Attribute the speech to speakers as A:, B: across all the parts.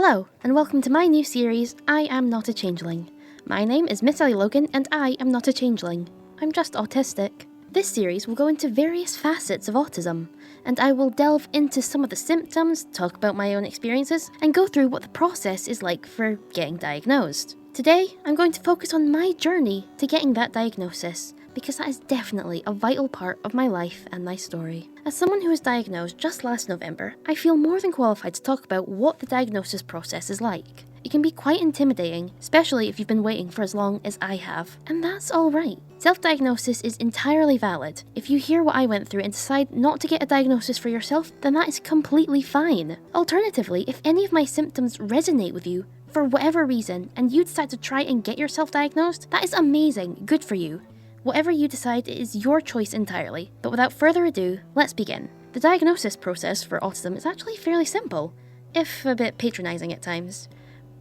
A: Hello, and welcome to my new series, I Am Not A Changeling. My name is Miss Ellie Logan, and I am not a changeling. I'm just autistic. This series will go into various facets of autism, and I will delve into some of the symptoms, talk about my own experiences, and go through what the process is like for getting diagnosed. Today, I'm going to focus on my journey to getting that diagnosis, because that is definitely a vital part of my life and my story. As someone who was diagnosed just last November, I feel more than qualified to talk about what the diagnosis process is like. It can be quite intimidating, especially if you've been waiting for as long as I have, and that's alright. Self-diagnosis is entirely valid. If you hear what I went through and decide not to get a diagnosis for yourself, then that is completely fine. Alternatively, if any of my symptoms resonate with you, for whatever reason, and you decide to try and get yourself diagnosed, that is amazing, good for you. Whatever you decide, it is your choice entirely. But without further ado, let's begin. The diagnosis process for autism is actually fairly simple, if a bit patronising at times.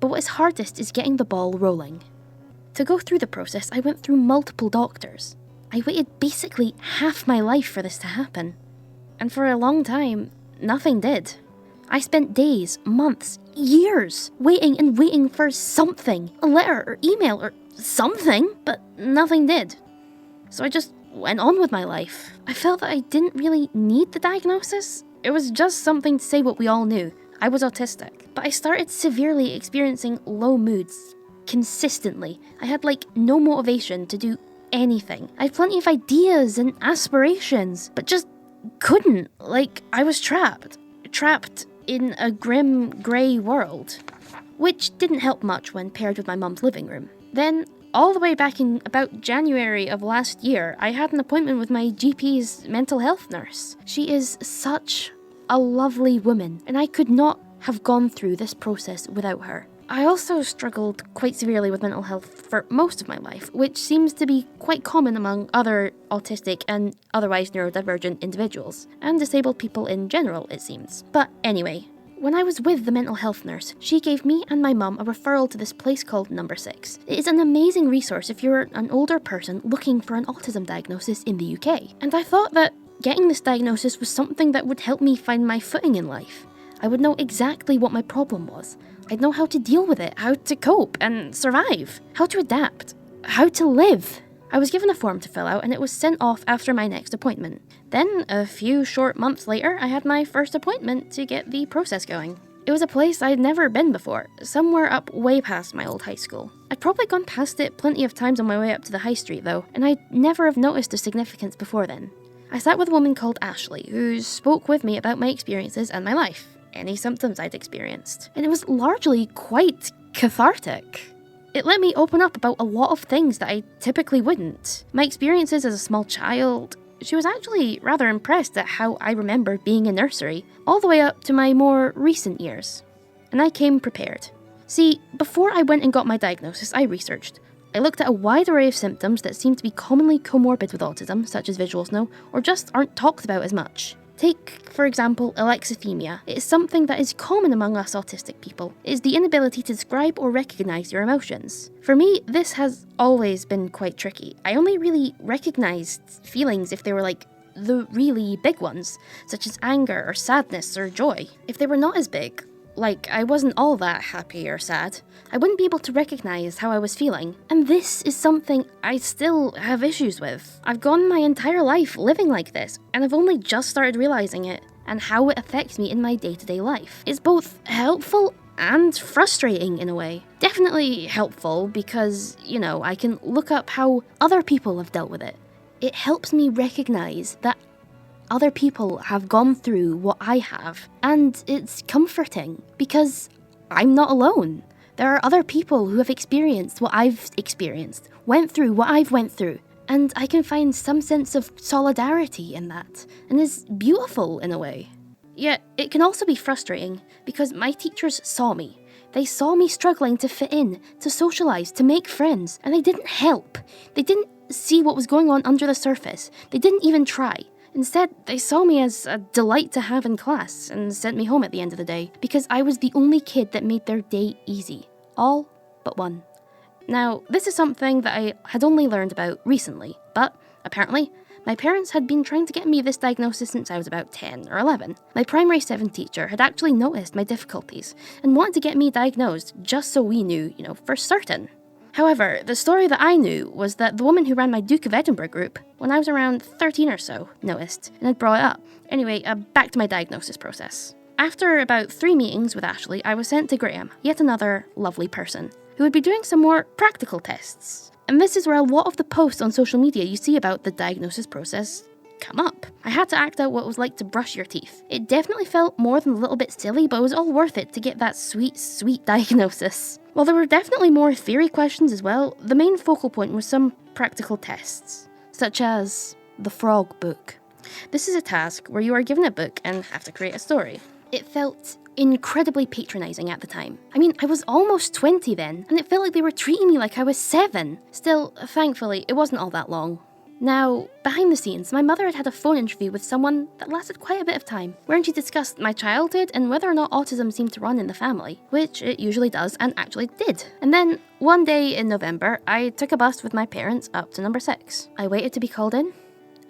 A: But what is hardest is getting the ball rolling. To go through the process, I went through multiple doctors. I waited basically half my life for this to happen. And for a long time, nothing did. I spent days, months, years waiting and waiting for something, a letter or email or something, but nothing did. So I just went on with my life. I felt that I didn't really need the diagnosis. It was just something to say what we all knew. I was autistic. But I started severely experiencing low moods consistently. I had no motivation to do anything. I had plenty of ideas and aspirations, but just couldn't. I was trapped in a grim, grey world, which didn't help much when paired with my mum's living room. Then, all the way back in about January of last year, I had an appointment with my GP's mental health nurse. She is such a lovely woman, and I could not have gone through this process without her. I also struggled quite severely with mental health for most of my life, which seems to be quite common among other autistic and otherwise neurodivergent individuals, and disabled people in general, it seems. But anyway, when I was with the mental health nurse, she gave me and my mum a referral to this place called Number 6. It is an amazing resource if you're an older person looking for an autism diagnosis in the UK. And I thought that getting this diagnosis was something that would help me find my footing in life. I would know exactly what my problem was. I'd know how to deal with it, how to cope and survive, how to adapt, how to live. I was given a form to fill out and it was sent off after my next appointment. Then, a few short months later, I had my first appointment to get the process going. It was a place I'd never been before, somewhere up way past my old high school. I'd probably gone past it plenty of times on my way up to the high street though, and I'd never have noticed the significance before then. I sat with a woman called Ashley, who spoke with me about my experiences and my life, any symptoms I'd experienced, and it was largely quite cathartic. It let me open up about a lot of things that I typically wouldn't. My experiences as a small child. She was actually rather impressed at how I remembered being in nursery, all the way up to my more recent years. And I came prepared. See, before I went and got my diagnosis, I researched. I looked at a wide array of symptoms that seem to be commonly comorbid with autism, such as visual snow, or just aren't talked about as much. Take, for example, alexithymia. It is something that is common among us autistic people. It is the inability to describe or recognise your emotions. For me, this has always been quite tricky. I only really recognised feelings if they were the really big ones, such as anger or sadness or joy. If they were not as big, I wasn't all that happy or sad, I wouldn't be able to recognise how I was feeling. And this is something I still have issues with. I've gone my entire life living like this, and I've only just started realising it, and how it affects me in my day-to-day life. It's both helpful and frustrating in a way. Definitely helpful because, I can look up how other people have dealt with it. It helps me recognise that other people have gone through what I have, and it's comforting because I'm not alone. There are other people who have experienced what I've experienced, went through what I've went through, and I can find some sense of solidarity in that, and is beautiful in a way. Yet, it can also be frustrating because my teachers saw me. They saw me struggling to fit in, to socialise, to make friends, and they didn't help. They didn't see what was going on under the surface. They didn't even try. Instead, they saw me as a delight to have in class and sent me home at the end of the day because I was the only kid that made their day easy. All but one. Now, this is something that I had only learned about recently, but apparently, My parents had been trying to get me this diagnosis since I was about 10 or 11. My primary 7 teacher had actually noticed my difficulties and wanted to get me diagnosed just so we knew, for certain. However, the story that I knew was that the woman who ran my Duke of Edinburgh group, when I was around 13 or so, noticed and had brought it up. Anyway, back to my diagnosis process. After about 3 meetings with Ashley, I was sent to Graham, yet another lovely person, who would be doing some more practical tests. And this is where a lot of the posts on social media you see about the diagnosis process come up. I had to act out what it was like to brush your teeth. It definitely felt more than a little bit silly, but it was all worth it to get that sweet, sweet diagnosis. While there were definitely more theory questions as well, the main focal point was some practical tests, such as the frog book. This is a task where you are given a book and have to create a story. It felt incredibly patronising at the time. I mean, I was almost 20 then, and it felt like they were treating me like I was 7. Still, thankfully, it wasn't all that long. Now, behind the scenes, my mother had a phone interview with someone that lasted quite a bit of time, wherein she discussed my childhood and whether or not autism seemed to run in the family, which it usually does and actually did. And then, one day in November, I took a bus with my parents up to number 6. I waited to be called in,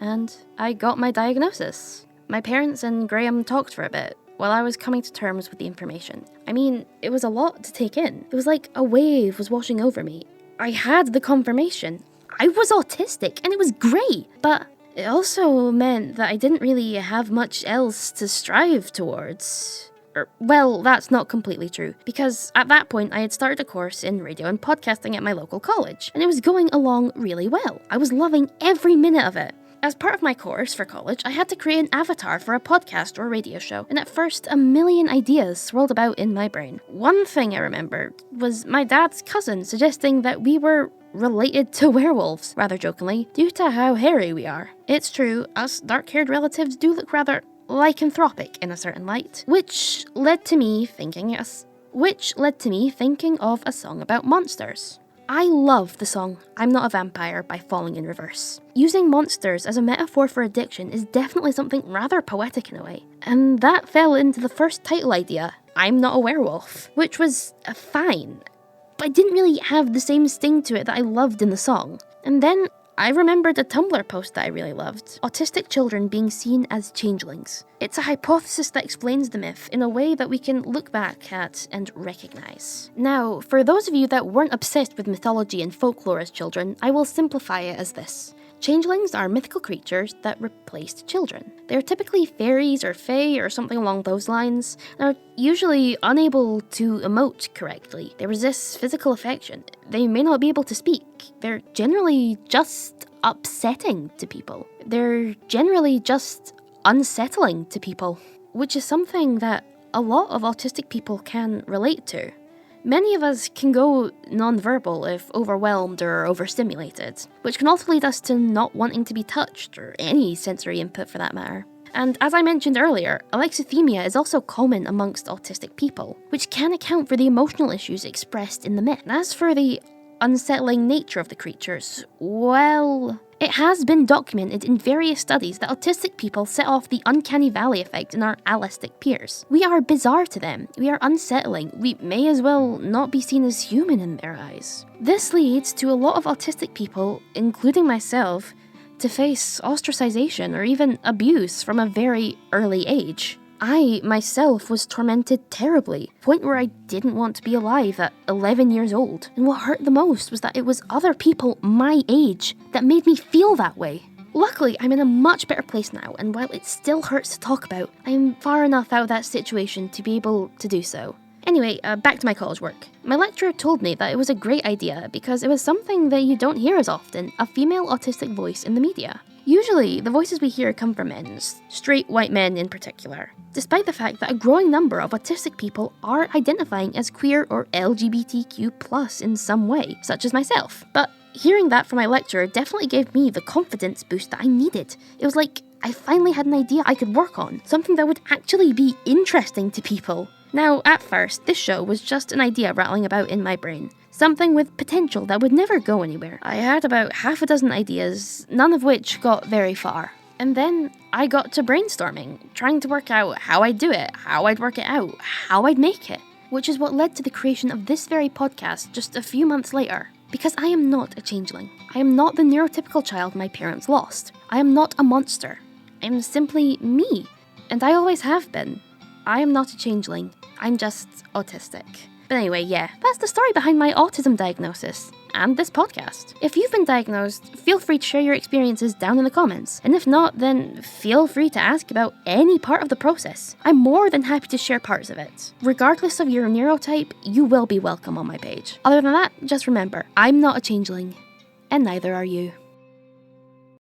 A: and I got my diagnosis. My parents and Graham talked for a bit, while I was coming to terms with the information. I mean, it was a lot to take in. It was like a wave was washing over me. I had the confirmation. I was autistic, and it was great, but it also meant that I didn't really have much else to strive towards. Well, that's not completely true, because at that point I had started a course in radio and podcasting at my local college, and it was going along really well. I was loving every minute of it. As part of my course for college, I had to create an avatar for a podcast or radio show, and at first, a million ideas swirled about in my brain. One thing I remember was my dad's cousin suggesting that we were related to werewolves, rather jokingly, due to how hairy we are. It's true, us dark-haired relatives do look rather lycanthropic in a certain light, which led to me thinking of a song about monsters. I love the song I'm Not a Vampire by Falling in Reverse. Using monsters as a metaphor for addiction is definitely something rather poetic in a way, and that fell into the first title idea, I'm Not a Werewolf, which was fine, but I didn't really have the same sting to it that I loved in the song. And then I remembered a Tumblr post that I really loved, autistic children being seen as changelings. It's a hypothesis that explains the myth in a way that we can look back at and recognise. Now, for those of you that weren't obsessed with mythology and folklore as children, I will simplify it as this. Changelings are mythical creatures that replaced children. They are typically fairies or fae or something along those lines, and are usually unable to emote correctly. They resist physical affection. They may not be able to speak. They're generally just upsetting to people. They're generally just unsettling to people, which is something that a lot of autistic people can relate to. Many of us can go non-verbal if overwhelmed or overstimulated, which can also lead us to not wanting to be touched, or any sensory input for that matter. And as I mentioned earlier, alexithymia is also common amongst autistic people, which can account for the emotional issues expressed in the myth. And as for the unsettling nature of the creatures, well, it has been documented in various studies that autistic people set off the uncanny valley effect in our allistic peers. We are bizarre to them, we are unsettling, we may as well not be seen as human in their eyes. This leads to a lot of autistic people, including myself, to face ostracization or even abuse from a very early age. I, myself, was tormented terribly, to the point where I didn't want to be alive at 11 years old. And what hurt the most was that it was other people my age that made me feel that way. Luckily, I'm in a much better place now, and while it still hurts to talk about, I'm far enough out of that situation to be able to do so. Anyway, back to my college work. My lecturer told me that it was a great idea because it was something that you don't hear as often, a female autistic voice in the media. Usually, the voices we hear come from men, straight white men in particular, despite the fact that a growing number of autistic people are identifying as queer or LGBTQ+ in some way, such as myself. But hearing that from my lecturer definitely gave me the confidence boost that I needed. It was like I finally had an idea I could work on, something that would actually be interesting to people. Now, at first, this show was just an idea rattling about in my brain. Something with potential that would never go anywhere. I had about half a dozen ideas, none of which got very far. And then I got to brainstorming, trying to work out how I'd do it, how I'd work it out, how I'd make it. Which is what led to the creation of this very podcast just a few months later. Because I am not a changeling. I am not the neurotypical child my parents lost. I am not a monster. I am simply me, and I always have been. I am not a changeling. I'm just autistic. But anyway, yeah, that's the story behind my autism diagnosis and this podcast. If you've been diagnosed, feel free to share your experiences down in the comments. And if not, then feel free to ask about any part of the process. I'm more than happy to share parts of it. Regardless of your neurotype, you will be welcome on my page. Other than that, just remember, I'm not a changeling, and neither are you.